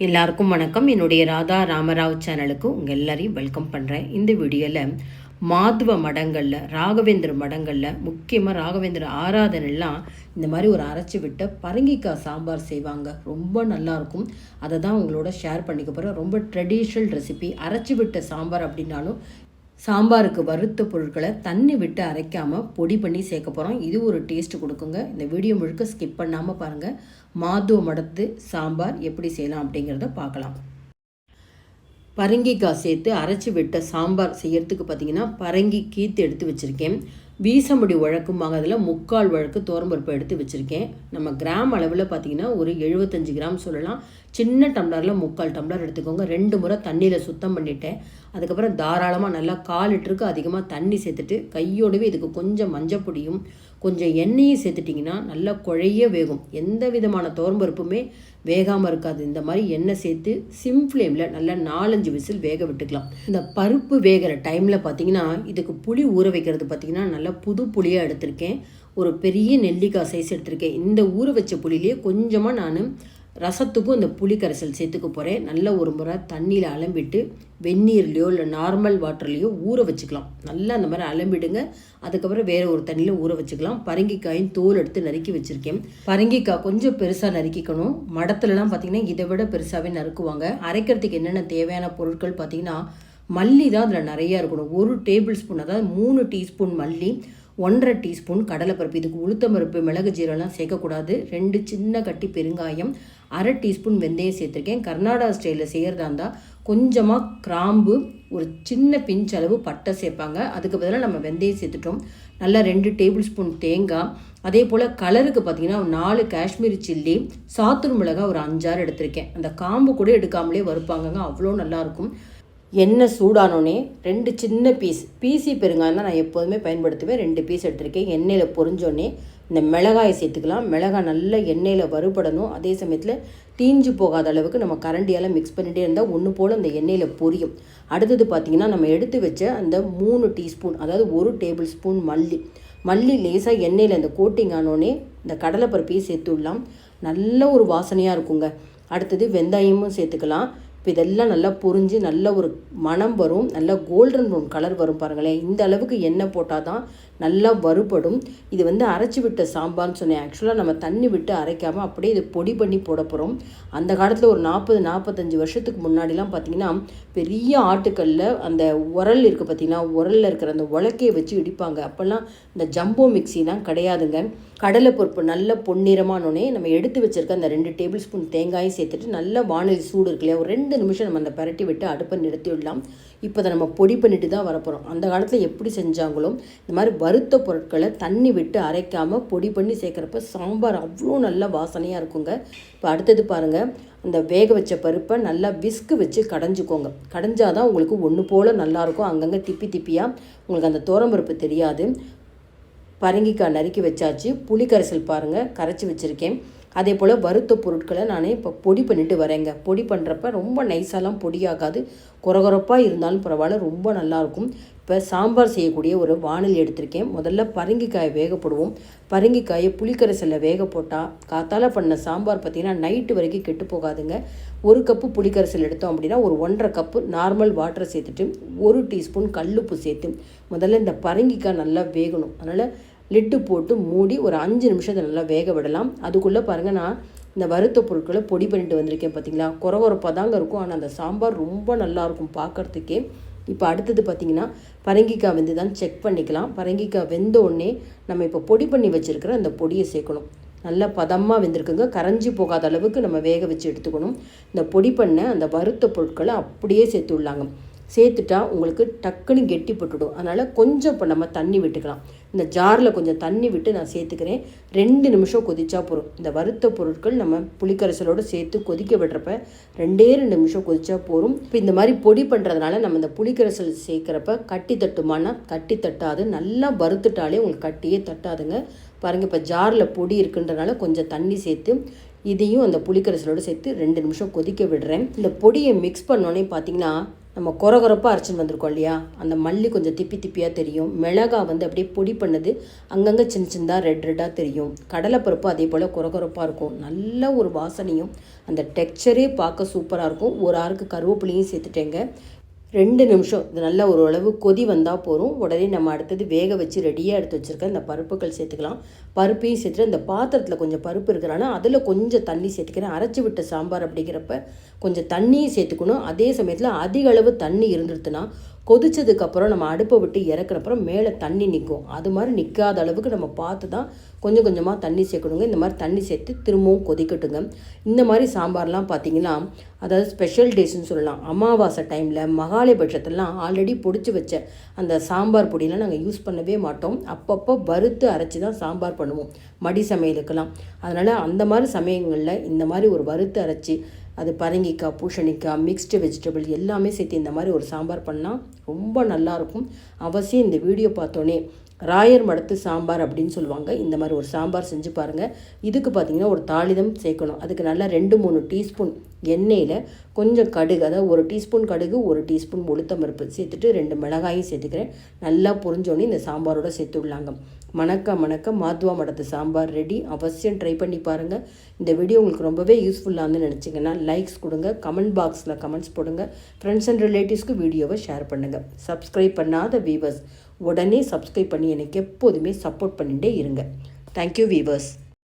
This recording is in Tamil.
எல்லாருக்கும் வணக்கம். என்னுடைய ராதா ராமராவ் சேனலுக்கு உங்கள் எல்லாரையும் வெல்கம் பண்ணுறேன். இந்த வீடியோவில் மாதுவ மடங்களில் ராகவேந்திர மடங்களில் முக்கியமாக ராகவேந்திர ஆராதனைலாம் இந்த மாதிரி ஒரு அரைச்சி விட்ட பரங்கிக்காய் சாம்பார் செய்வாங்க. ரொம்ப நல்லாயிருக்கும். அதை தான் உங்களோட ஷேர் பண்ணிக்க போகிறேன். ரொம்ப ட்ரெடிஷ்னல் ரெசிபி. அரைச்சி விட்ட சாம்பார் அப்படின்னாலும் சாம்பாருக்கு வறுத்த பொருட்களை தண்ணி விட்டு அரைக்காமல் பொடி பண்ணி சேர்க்க போகிறோம். இது ஒரு டேஸ்ட் கொடுக்குங்க. இந்த வீடியோ முழுக்க ஸ்கிப் பண்ணாமல் பாருங்கள். மாதுவ மடத்து சாம்பார் எப்படி செய்யலாம் அப்படிங்கிறத பார்க்கலாம். பரங்கிக்காய் சேர்த்து அரைச்சி விட்ட சாம்பார் செய்யறதுக்கு பார்த்திங்கன்னா பரங்கி கீத்து எடுத்து வச்சுருக்கேன். வீசமுடி வழக்கும்பாங்க. அதில் 3/4 வழக்கு துவரம்பருப்பு எடுத்து வச்சுருக்கேன். நம்ம கிராம் அளவில் பார்த்திங்கன்னா ஒரு 75 கிராம் சொல்லலாம். சின்ன டம்ளரில் 3/4 டம்ளர் எடுத்துக்கோங்க. 2 முறை தண்ணியில் சுத்தம் பண்ணிவிட்டேன். அதுக்கப்புறம் தாராளமாக நல்லா 1/4 லிட்டருக்கு அதிகமாக தண்ணி சேர்த்துட்டு கையோடவே இதுக்கு கொஞ்சம் மஞ்சப்பொடியும் கொஞ்சம் எண்ணெயும் சேர்த்துட்டிங்கன்னா நல்லா குழைய வேகும். எந்த விதமான துவரம்பருப்புமே வேகாமல் இருக்காது. இந்த மாதிரி எண்ணெய் சேர்த்து சிம் ஃப்ளேமில் நல்லா 4-5 விசில் வேக விட்டுக்கலாம். இந்த பருப்பு வேகிற டைமில் பார்த்திங்கன்னா இதுக்கு புளி ஊற வைக்கிறது பார்த்திங்கன்னா நல்லா புது புளியாக எடுத்திருக்கேன். ஒரு பெரிய நெல்லிக்காய் சைஸ் எடுத்திருக்கேன். இந்த ஊற வச்ச புளியிலே கொஞ்சமாக நான் ரசத்துக்கும் இந்த புளி கரைசல் சேர்த்துக்க போகிறேன். நல்ல ஒரு முறை தண்ணியில் அலம்பிட்டு வெந்நீர்லையோ இல்லை நார்மல் வாட்டர்லேயோ ஊற வச்சுக்கலாம். நல்லா அந்த மாதிரி அலம்பிடுங்க. அதுக்கப்புறம் வேறு ஒரு தண்ணியில் ஊற வச்சுக்கலாம். பரங்கிக்காயும் தோல் எடுத்து நறுக்கி வச்சுருக்கேன். பரங்கிக்காய் கொஞ்சம் பெருசாக நறுக்கிக்கணும். மடத்துலலாம் பார்த்திங்கன்னா இதை விட பெருசாகவே நறுக்குவாங்க. அரைக்கிறதுக்கு என்னென்ன தேவையான பொருட்கள் பார்த்திங்கன்னா மல்லி தான் அதில் நிறையா இருக்கணும். 1 டேபிள் ஸ்பூன், அதாவது 3 டீஸ்பூன் மல்லி, 1/2 டீஸ்பூன் கடலைப்பருப்பு. இதுக்கு உளுத்தம்பருப்பு மிளகு ஜீரகம்லாம் சேர்க்கக்கூடாது. 2 சின்ன கட்டி பெருங்காயம், 1/2 டீஸ்பூன் வெந்தயம் சேர்த்துருக்கேன். கர்நாடகா ஸ்டைலில் செய்கிறதா இருந்தால் கொஞ்சமாக கிராம்பு, ஒரு சின்ன பிஞ்ச் அளவு பட்டை சேர்ப்பாங்க. அதுக்கு பதிலாக நம்ம வெந்தயம் சேர்த்துட்டோம். நல்லா 2 டேபிள் ஸ்பூன் தேங்காய். அதே போல் கலருக்கு பார்த்திங்கன்னா 4 காஷ்மீரி சில்லி, சாத்தூர் மிளகாய் ஒரு 5-6 எடுத்திருக்கேன். அந்த காம்பு கூட எடுக்காமலே வறுப்பாங்கங்க. அவ்வளோ நல்லாயிருக்கும். எண்ணெய் சூடானோடனே 2 சின்ன பீசி பெருங்காயம் தான் நான் எப்போதுமே பயன்படுத்துவேன். 2 பீஸ் எடுத்திருக்கேன். எண்ணெயில் பொரிஞ்சோடனே இந்த மிளகாயை சேர்த்துக்கலாம். மிளகாய் நல்லா எண்ணெயில் வறுபடணும். அதே சமயத்தில் தீஞ்சு போகாத அளவுக்கு நம்ம கரண்டியால் மிக்ஸ் பண்ணிகிட்டே இருந்தால் ஒன்று போல் அந்த எண்ணெயில் பொரியும். அடுத்தது பார்த்திங்கன்னா நம்ம எடுத்து வச்ச அந்த 3 டீஸ்பூன், அதாவது 1 டேபிள் ஸ்பூன் மல்லி லேசாக எண்ணெயில் அந்த கோட்டிங் ஆனோடனே இந்த கடலைப்பருப்பையும் சேர்த்து விடலாம். நல்ல ஒரு வாசனையாக இருக்குங்க. அடுத்தது வெந்தயமும் சேர்த்துக்கலாம். இப்போ இதெல்லாம் நல்லா பொரிஞ்சு நல்ல ஒரு மணம் வரும். நல்லா கோல்டன் ப்ரௌன் கலர் வரும் பாருங்களேன். இந்த அளவுக்கு எண்ணெய் போட்டால் தான் நல்லா வறுபடும். இது அரைச்சி விட்ட சாம்பார்னு சொன்னேன். ஆக்சுவலாக நம்ம தண்ணி விட்டு அரைக்காமல் அப்படியே இது பொடி பண்ணி போட போகிறோம். அந்த காலத்தில் ஒரு 40-45 வருஷத்துக்கு முன்னாடிலாம் பார்த்திங்கன்னா பெரிய ஆட்டுக்கல்ல அந்த உரல் இருக்குது பார்த்திங்கன்னா, உரலில் இருக்கிற அந்த உலக்கையை வச்சு இடிப்பாங்க. அப்போல்லாம் இந்த ஜம்போ மிக்சிலாம் கிடையாதுங்க. கடலைப்பருப்பு நல்ல பொன்னிறமானோடனே நம்ம எடுத்து வச்சுருக்க அந்த 2 டேபிள் ஸ்பூன் தேங்காயும் சேர்த்துட்டு நல்ல வானொலி சூடு இருக்கு இல்லையா, ஒரு 2 நிமிஷம் நம்ம அந்த பரட்டி விட்டு அடுப்பை நிறுத்தி விடலாம். இப்போ அதை நம்ம பொடி பண்ணிட்டு தான் வரப்போகிறோம். அந்த காலத்தில் எப்படி செஞ்சாங்களோ இந்த மாதிரி வறுத்த பொருட்களை தண்ணி விட்டு அரைக்காமல் பொடி பண்ணி சேர்க்குறப்ப சாம்பார் அவ்வளோ நல்ல வாசனையாக இருக்குங்க. இப்போ அடுத்தது பாருங்கள், அந்த வேக வச்ச பருப்பை நல்லா விஸ்கு வச்சு கடைஞ்சிக்கோங்க. கடைஞ்சாதான் உங்களுக்கு ஒன்று போல் நல்லாயிருக்கும். அங்கங்கே திப்பியாக உங்களுக்கு அந்த துவரம்பருப்பு தெரியாது. பரங்கிக்காய் நறுக்கி வச்சாச்சு. புளி கரைசல் பாருங்கள் கரைச்சி வச்சுருக்கேன். அதே போல் வறுத்த பொருட்களை நான் இப்போ பொடி பண்ணிட்டு வரேங்க. பொடி பண்ணுறப்ப ரொம்ப நைஸாலாம் பொடியாகாது, கொரகொரப்பாக இருந்தாலும் பரவாயில்ல, ரொம்ப நல்லாயிருக்கும். இப்போ சாம்பார் செய்யக்கூடிய ஒரு வாணலி எடுத்திருக்கேன். முதல்ல பரங்கிக்காயை வேகப்படுவோம். பரங்கிக்காயை புளிக்கரைசலில் வேக போட்டால் காத்தால் பண்ண சாம்பார் பார்த்திங்கன்னா நைட்டு வரைக்கும் கெட்டு போகாதுங்க. 1 கப்பு புளிக்கரைசல் எடுத்தோம் அப்படின்னா ஒரு 1.5 கப்பு நார்மல் வாட்டரை சேர்த்துட்டு 1 டீஸ்பூன் கல்லுப்பு சேர்த்து முதல்ல இந்த பரங்கிக்காய் நல்லா வேகணும். அதனால் லிட்டு போட்டு மூடி ஒரு 5 நிமிஷத்தை நல்லா வேக விடலாம். அதுக்குள்ளே பாருங்கள், நான் இந்த வறுத்த பொருட்களை பொடி பண்ணிட்டு வந்திருக்கேன். பார்த்திங்களா, கொரகொரப்பாக தாங்க இருக்கும். ஆனால் அந்த சாம்பார் ரொம்ப நல்லாயிருக்கும் பார்க்குறதுக்கே. இப்போ அடுத்தது பார்த்திங்கன்னா பரங்கிக்காய் வெந்து தான் செக் பண்ணிக்கலாம். பரங்கிக்காய் வெந்த உடனே நம்ம இப்போ பொடி பண்ணி வச்சுருக்கிற அந்த பொடியை சேர்க்கணும். நல்லா பதமாக வெந்திருக்குங்க. கரைஞ்சி போகாத அளவுக்கு நம்ம வேக வச்சு எடுத்துக்கணும். இந்த பொடி பண்ண அந்த வறுத்த பொருட்களை அப்படியே சேர்த்து விடலாங்க. சேர்த்துட்டா உங்களுக்கு டக்குன்னு கெட்டி போட்டுடும். அதனால் கொஞ்சம் இப்போ நம்ம தண்ணி விட்டுக்கலாம். இந்த ஜாரில் கொஞ்சம் தண்ணி விட்டு நான் சேர்த்துக்கிறேன். 2 நிமிஷம் கொதிச்சா போதும். இந்த வறுத்த பொருட்கள் நம்ம புளிக்கரைசலோடு சேர்த்து கொதிக்க விடுறப்ப 2 நிமிஷம் கொதிச்சா போதும். இப்போ இந்த மாதிரி பொடி பண்ணுறதுனால நம்ம இந்த புளிக்கரைசல் சேர்க்குறப்ப கட்டி தட்டுமானா கட்டி தட்டாது. நல்லா வறுத்துட்டாலே உங்களுக்கு கட்டியே தட்டாதுங்க. பாருங்கள், இப்போ ஜாரில் பொடி இருக்குன்றனால கொஞ்சம் தண்ணி சேர்த்து இதையும் அந்த புளிக்கரைசலோடு சேர்த்து 2 நிமிஷம் கொதிக்க விடுறேன். இந்த பொடியை மிக்ஸ் பண்ணோன்னே பார்த்திங்கன்னா நம்ம கொரகொரப்பாக அரைச்சின்னு வந்திருக்கோம் இல்லையா, அந்த மல்லி கொஞ்சம் திப்பி திப்பியாக தெரியும். மிளகா வந்து அப்படியே பொடி பண்ணது அங்கங்கே சின்ன சின்னதாக ரெட்டாக தெரியும். கடலைப்பருப்பு அதே போல் கொரகொரப்பாக இருக்கும். நல்ல ஒரு வாசனையும் அந்த டெக்ஸ்சரே பார்க்க சூப்பராக இருக்கும். ஒரு ஆறுக்கு கருவேப்பிலையும் சேர்த்துட்டேங்க. 2 நிமிஷம் இது நல்லா ஒரு அளவு கொதி வந்தால் போதும். உடனே நம்ம அடுத்தது வேக வச்சு ரெடியாக எடுத்து வச்சுருக்கேன் இந்த பருப்புகள் சேர்த்துக்கலாம். பருப்பையும் சேர்த்துட்டு இந்த பாத்திரத்தில் கொஞ்சம் பருப்பு இருக்கிறனால அதில் கொஞ்சம் தண்ணி சேர்த்துக்கிறேன். அரைச்சி விட்ட சாம்பார் அப்படிங்கிறப்ப கொஞ்சம் தண்ணியும் சேர்த்துக்கணும். அதே சமயத்தில் அதிக அளவு தண்ணி இருந்துருச்சுன்னா கொதிச்சதுக்கப்புறம் நம்ம அடுப்பை விட்டு இறக்குறப்புறம் மேலே தண்ணி நிற்கும். அது மாதிரி நிற்காத அளவுக்கு நம்ம பார்த்து தான் கொஞ்சம் கொஞ்சமாக தண்ணி சேர்க்கணுங்க. இந்த மாதிரி தண்ணி சேர்த்து திரும்பவும் கொதிக்கட்டுங்க. இந்த மாதிரி சாம்பார்லாம் பார்த்திங்கன்னா அதாவது ஸ்பெஷல் டேஸ்ன்னு சொல்லலாம். அமாவாசை டைமில் மகாலயபட்சத்துலலாம் ஆல்ரெடி பொடிச்சு வச்ச அந்த சாம்பார் பொடியெலாம் நாங்கள் யூஸ் பண்ணவே மாட்டோம். அப்பப்போ வறுத்து அரைச்சி தான் சாம்பார் பண்ணுவோம் மடி சமையலுக்கெல்லாம். அதனால் அந்த மாதிரி சமயங்களில் இந்த மாதிரி ஒரு வறுத்து அரைச்சி அது பரங்கிக்காய், பூசணிக்காய், மிக்ஸ்டு வெஜிடபிள் எல்லாமே சேர்த்து இந்த மாதிரி ஒரு சாம்பார் பண்ணால் ரொம்ப நல்லாயிருக்கும். அவசியம் இந்த வீடியோ பார்த்தோன்னே ராயர் மடத்து சாம்பார் அப்படின்னு சொல்லுவாங்க. இந்த மாதிரி ஒரு சாம்பார் செஞ்சு பாருங்கள். இதுக்கு பார்த்திங்கன்னா ஒரு தாளிதம் சேர்க்கணும். அதுக்கு நல்லா 2-3 டீஸ்பூன் எண்ணெயில் கொஞ்சம் கடுகு, அதாவது 1 டீஸ்பூன் கடுகு, 1 டீஸ்பூன் உளுத்தம்பருப்பு சேர்த்துட்டு 2 மிளகாயும் சேர்த்துக்கிறேன். நல்லா பொரிஞ்சோன்னே இந்த சாம்பாரோடு சேர்த்து விடலாங்க. மணக்க மாத்வா மடத்து சாம்பார் ரெடி. அவசியம் ட்ரை பண்ணி பாருங்கள். இந்த வீடியோ உங்களுக்கு ரொம்பவே யூஸ்ஃபுல்லானு நினச்சிங்கன்னா லைக்ஸ் கொடுங்க, கமெண்ட் பாக்ஸில் கமெண்ட்ஸ் போடுங்க, ஃப்ரெண்ட்ஸ் அண்ட் ரிலேட்டிவ்ஸ்க்கு வீடியோவை ஷேர் பண்ணுங்கள். சப்ஸ்கிரைப் பண்ணாத வீவர்ஸ் உடனே சப்ஸ்கிரைப் பண்ணி எனக்கு எப்போதுமே சப்போர்ட் பண்ணிகிட்டே இருங்க. Thank you viewers.